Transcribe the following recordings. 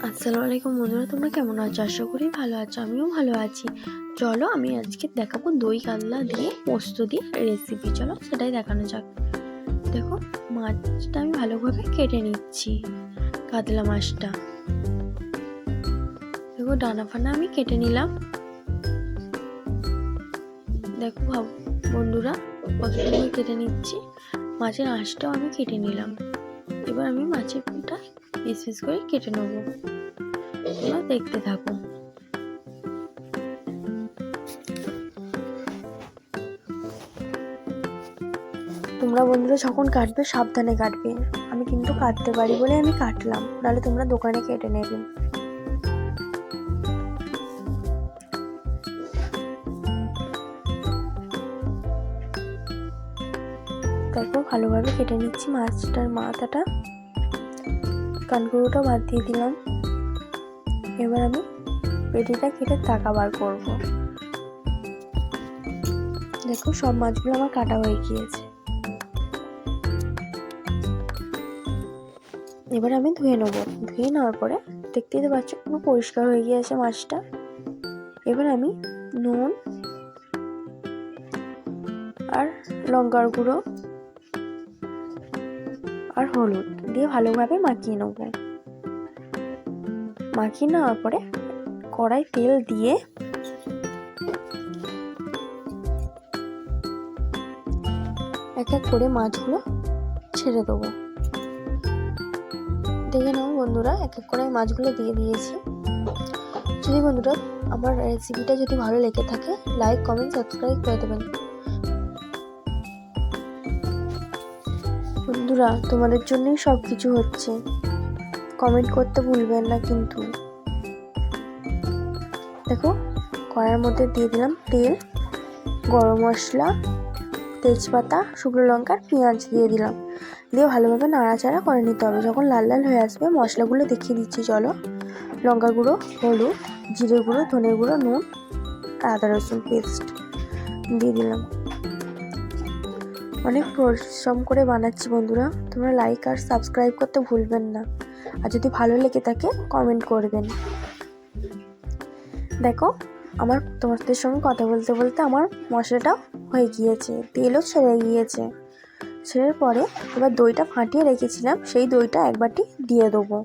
আসসালামু আলাইকুম বন্ধুরা, তোমরা কেমন আছো? আশা করি ভালো আছো। আমিও ভালো আছি। চলো আমি আজকে দেখাবো দই কাতলা দিয়ে পোস্ত দিয়ে রেসিপি। চলো সেটাই দেখানো যাক। দেখো, মাছটা আমি ভালোভাবে কেটে নিচ্ছি। কাতলা মাছটা দেখো, ডানা ফানা আমি কেটে নিলাম। দেখো বন্ধুরা, কত সুন্দর কেটে নিচ্ছি। মাছের আঁশটাও আমি কেটে নিলাম। এবার আমি মাছের পুরোটা পিস পিস করে কেটে নেবো। তোমরা দেখতে থাকো। তোমরা বন্ধুরা যখন কাটবে সাবধানে কাটবে। আমি কিন্তু কাটতে পারি বলে আমি কাটলাম, নাহলে তোমরা দোকানে কেটে নেবে। দেখো, ভালোভাবে কেটে নিচ্ছি মাছটার মাথাটা, কানকুড়োটা বাদ দিয়ে দিলাম। এবার আমি পেটিটা কেটে টাকা বার করব। দেখো, সব মাছগুলো আমার কাটা হয়ে গিয়েছে। এবার আমি ধুয়ে নেবো। ধুয়ে নেওয়ার পরে দেখতেই তো পাচ্ছ পুরো পরিষ্কার হয়ে গিয়েছে মাছটা। এবার আমি নুন আর লঙ্কার গুঁড়ো আর হলুদ দিয়ে ভালোভাবে মাখিয়ে নেব। মাখিয়ে নেওয়ার পরে কড়াই তেল দিয়ে এক এক করে মাছগুলো ছেড়ে দেবো। দেখে নাও বন্ধুরা, এক এক করে মাছগুলো দিয়ে দিয়েছি। যদি বন্ধুরা আমার রেসিপিটা যদি ভালো লেগে থাকে, লাইক কমেন্ট সাবস্ক্রাইব করে দেবেন। বন্ধুরা, তোমাদের জন্যই সব কিছু হচ্ছে, কমেন্ট করতে ভুলবেন না কিন্তু। দেখো, কড়াইয়ের মধ্যে দিয়ে দিলাম তেল, গরম মশলা, তেজপাতা, শুকনো লঙ্কা, পেঁয়াজ দিয়ে দিলাম। দিয়ে ভালোভাবে নাড়াচাড়া করে নিতে হবে। যখন লাল লাল হয়ে আসবে মশলাগুলো দেখিয়ে দিচ্ছি চলো। লঙ্কার গুঁড়ো, হলুদ, জিরে গুঁড়ো, ধনে গুঁড়ো, নুন আর আদা রসুন পেস্ট দিয়ে দিলাম। অনেক পরিশ্রম করে বানাচ্ছি বন্ধুরা, তোমরা লাইক আর সাবস্ক্রাইব করতে ভুলবেন না। আর যদি ভালো লেগে থাকে কমেন্ট করবেন। দেখো, আমার তোমাদের সঙ্গে কথা বলতে বলতে আমার মশলাটা হয়ে গিয়েছে, তেলও ছেড়ে গিয়েছে। ছেড়ে পরে এবার দইটা ফাটিয়ে রেখেছিলাম, সেই দইটা এক বাটি দিয়ে দেবো।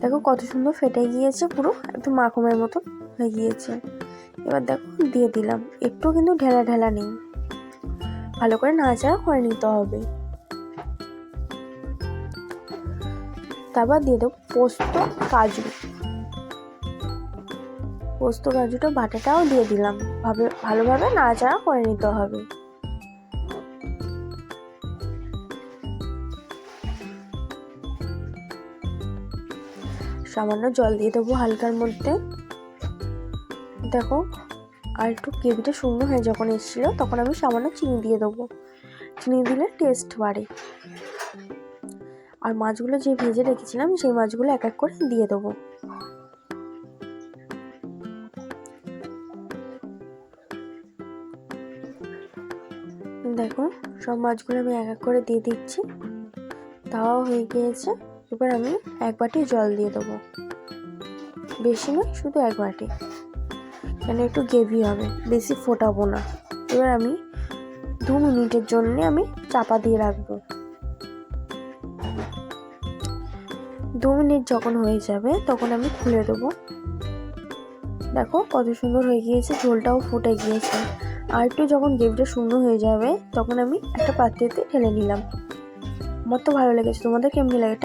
দেখো কত সুন্দর ফেটে গিয়েছে, পুরো একদম মাখনের মতন হয়ে গিয়েছে। এবার দেখো দিয়ে দিলাম। একটু কিন্তু ঢেলা ঢেলা নেই, ভালো করে নাড়াচাড়া করে নিতে হবে। তারপর দিয়ে দেবো পোস্ত কাজু। পোস্ত কাজুটা বাটাটাও দিয়ে দিলাম। ভালোভাবে নাড়াচাড়া করে নিতে হবে। সামান্য জল দিয়ে দেবো হালকার মধ্যে। দেখো, আর একটু গ্রেভিটা শুকনো হয়ে যখন এসেছিলো তখন আমি সামান্য চিনি দিয়ে দেবো। চিনি দিলে টেস্ট বাড়ে। আর মাছগুলো যে ভেজে রেখেছিলাম সেই মাছগুলো এক এক করে দিয়ে দেবো। দেখো, সব মাছগুলো আমি এক এক করে দিয়ে দিচ্ছি। তাও হয়ে গিয়েছে। এবার আমি এক বাটি জল দিয়ে দেবো, বেশি নয়, শুধু এক বাটি, কেন একটু গ্রেভি হবে, বেশি ফোটাবো না। এবার আমি 2 মিনিটের জন্য আমি চাপা দিয়ে রাখবো। 2 মিনিট যখন হয়ে যাবে তখন আমি খুলে দেবো। দেখো কত সুন্দর হয়ে গিয়েছে, ঝোলটাও ফুটে গিয়েছে। আর একটু যখন গ্রেভিটা শুকনো হয়ে যাবে তখন আমি একটা পাত্রেতে ঢেলে নিলাম। আমার তো ভালো লেগেছে, তোমাদের কেমনি লাগে?